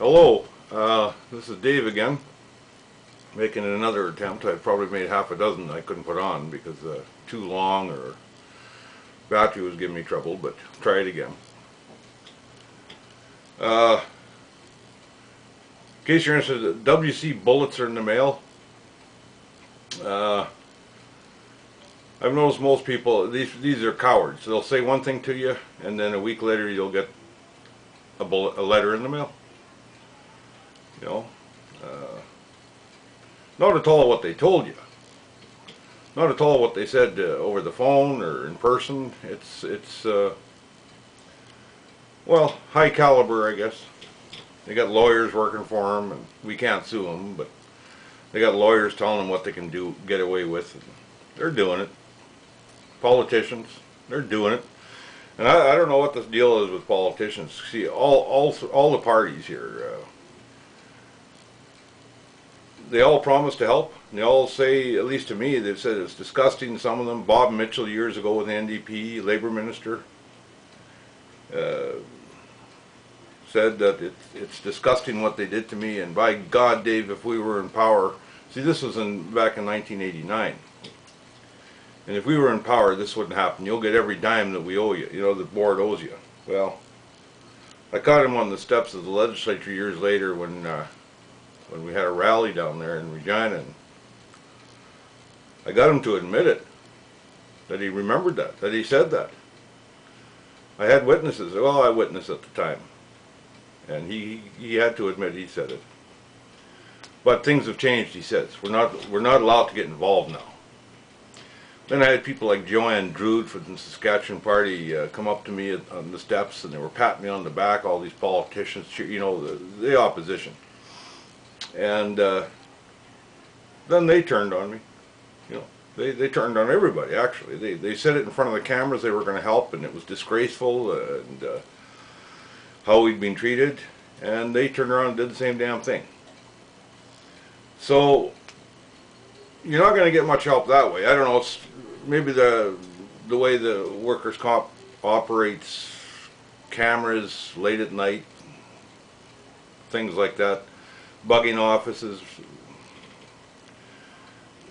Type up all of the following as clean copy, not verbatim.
Hello, this is Dave again, making another attempt. I've probably made half a dozen I couldn't put on because too long or battery was giving me trouble, but try it again. In case you're interested, WCBullets are in the mail. I've noticed most people, these are cowards. They'll say one thing to you, and then a week later you'll get a letter in the mail. You know, not at all what they told you. Not at all what they said over the phone or in person. It's well, high caliber, I guess. They got lawyers working for them, and we can't sue them, but they got lawyers telling them what they can do, get away with. And they're doing it. Politicians, they're doing it. And I don't know what this deal is with politicians. See, all the parties here, they all promise to help, and they all say, at least to me, they've said it's disgusting. Some of them, Bob Mitchell years ago with the NDP, Labour Minister, said that it's disgusting what they did to me, and by God, Dave, if we were in power, see, this was back in 1989, and if we were in power, this wouldn't happen. You'll get every dime that we owe you, you know, the board owes you. Well, I caught him on the steps of the legislature years later when we had a rally down there in Regina, and I got him to admit it, that he remembered that he said that. I had witnesses. Well, I witnessed at the time, and he had to admit he said it. But things have changed, he says. We're not allowed to get involved now. Then I had people like Joanne Drude from the Saskatchewan Party come up to me on the steps, and they were patting me on the back, all these politicians, you know, the opposition. And then they turned on me. You know, they turned on everybody, actually. They said it in front of the cameras, they were going to help, and it was disgraceful, and how we'd been treated, and they turned around and did the same damn thing. So you're not going to get much help that way. I don't know, it's maybe the way the workers' comp operates, cameras late at night, things like that, bugging offices,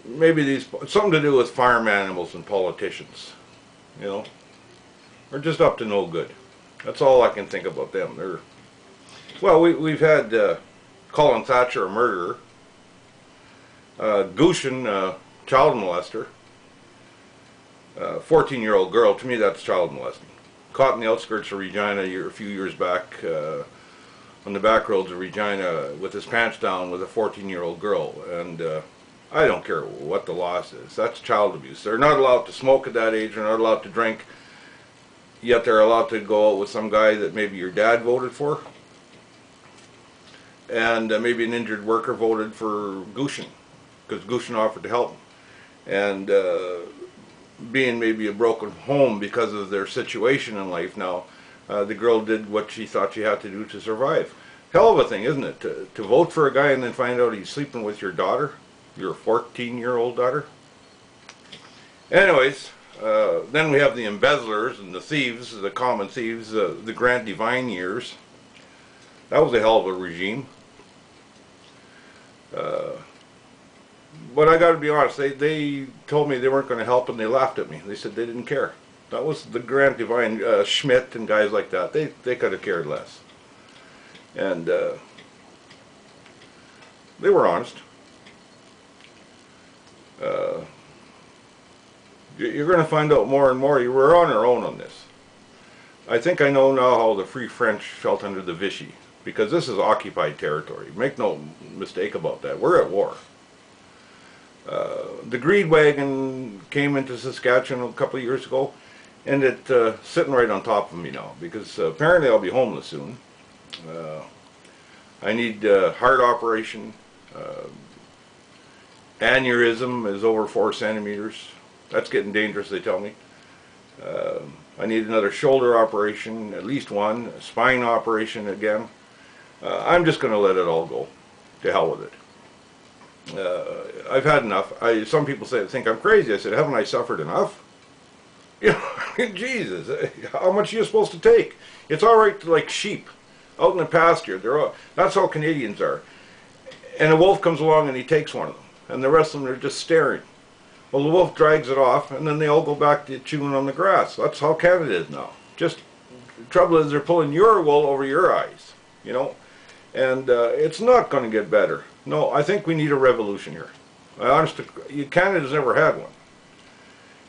maybe these, something to do with farm animals and politicians, you know, they're just up to no good. That's all I can think about them. Well, we've had Colin Thatcher, a murderer, Gushin, child molester, 14-year-old girl. To me, that's child molesting. Caught in the outskirts of Regina a few years back, on the back roads of Regina with his pants down with a 14-year-old girl, and I don't care what the law says. That's child abuse. They're not allowed to smoke at that age. They're not allowed to drink. Yet they're allowed to go out with some guy that maybe your dad voted for, and maybe an injured worker voted for Gushin because Gushin offered to help him, and being maybe a broken home because of their situation in life now, the girl did what she thought she had to do to survive. Hell of a thing, isn't it? To vote for a guy and then find out he's sleeping with your daughter, your 14-year-old daughter. Anyways, then we have the embezzlers and the thieves, the common thieves, the Grant Divine years. That was a hell of a regime. But I got to be honest, they told me they weren't going to help, and they laughed at me. They said they didn't care. That was the Grant Divine, Schmidt and guys like that. They could have cared less. And they were honest. You're going to find out more and more. We're on our own on this. I think I know now how the Free French felt under the Vichy, because this is occupied territory. Make no mistake about that. We're at war. The greed wagon came into Saskatchewan a couple of years ago, and it's sitting right on top of me now, because apparently I'll be homeless soon. I need heart operation. Aneurysm is over 4 centimeters. That's getting dangerous, they tell me. I need another shoulder operation, at least one, a spine operation again. I'm just going to let it all go. To hell with it. I've had enough. Some people think I'm crazy. I said, haven't I suffered enough? You know, Jesus, how much are you supposed to take? It's all right to like sheep. out in the pasture. That's how Canadians are. And a wolf comes along and he takes one of them, and the rest of them are just staring. Well, the wolf drags it off, and then they all go back to chewing on the grass. That's how Canada is now. Just the trouble is they're pulling your wool over your eyes, you know, and it's not going to get better. No, I think we need a revolution here. Honestly, Canada's never had one,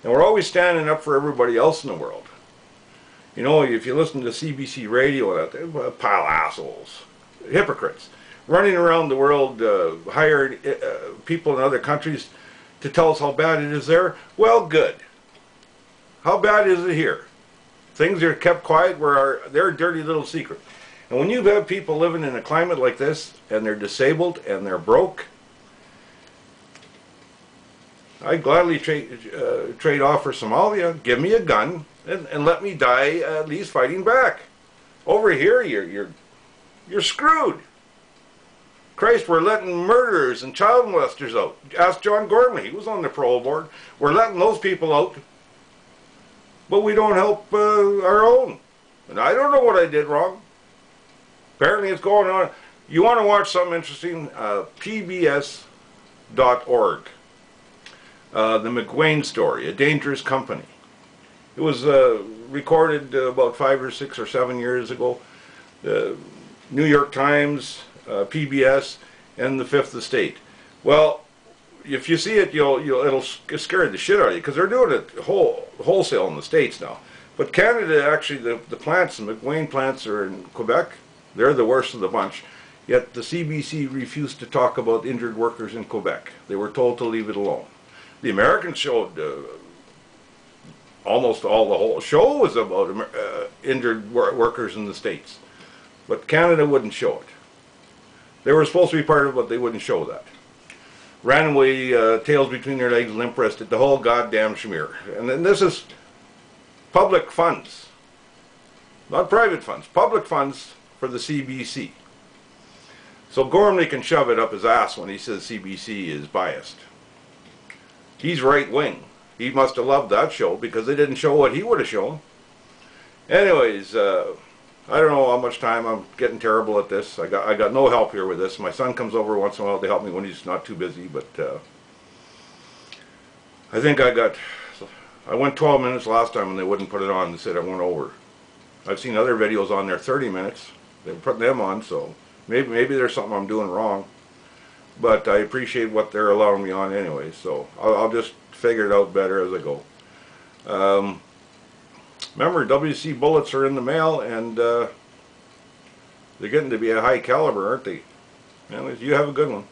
and we're always standing up for everybody else in the world. You know, if you listen to CBC radio, they're a pile of assholes, hypocrites, running around the world, hiring people in other countries to tell us how bad it is there. Well, good. How bad is it here? Things are kept quiet where they're a dirty little secret. And when you have people living in a climate like this, and they're disabled, and they're broke, I'd gladly trade off for Somalia. Give me a gun, and let me die at least fighting back. Over here, you're screwed. Christ, we're letting murderers and child molesters out. Ask John Gormley, he was on the parole board. We're letting those people out, but we don't help our own. And I don't know what I did wrong. Apparently it's going on. You want to watch something interesting? Pbs.org. The McWayne story, A Dangerous Company. It was recorded about 5 or 6 or 7 years ago. The New York Times, PBS, and the Fifth Estate. Well, if you see it, it'll scare the shit out of you, because they're doing it wholesale in the States now. But Canada, actually, the plants, the McWayne plants, are in Quebec. They're the worst of the bunch. Yet the CBC refused to talk about injured workers in Quebec. They were told to leave it alone. The Americans showed almost all the whole show was about injured workers in the States. But Canada wouldn't show it. They were supposed to be part of it, but they wouldn't show that. Ran away, tails between their legs, limp-wristed, the whole goddamn schmear. And then this is public funds. Not private funds. Public funds for the CBC. So Gormley can shove it up his ass when he says CBC is biased. He's right-wing. He must have loved that show because they didn't show what he would have shown. Anyways, I don't know how much time. I'm getting terrible at this. I got no help here with this. My son comes over once in a while to help me when he's not too busy, but I think I went 12 minutes last time and they wouldn't put it on. They said I went over. I've seen other videos on there 30 minutes. They were putting them on, so maybe there's something I'm doing wrong. But I appreciate what they're allowing me on anyway, so I'll just figure it out better as I go. Remember, WCBullets are in the mail, and they're getting to be a high caliber, aren't they? Anyways, you have a good one.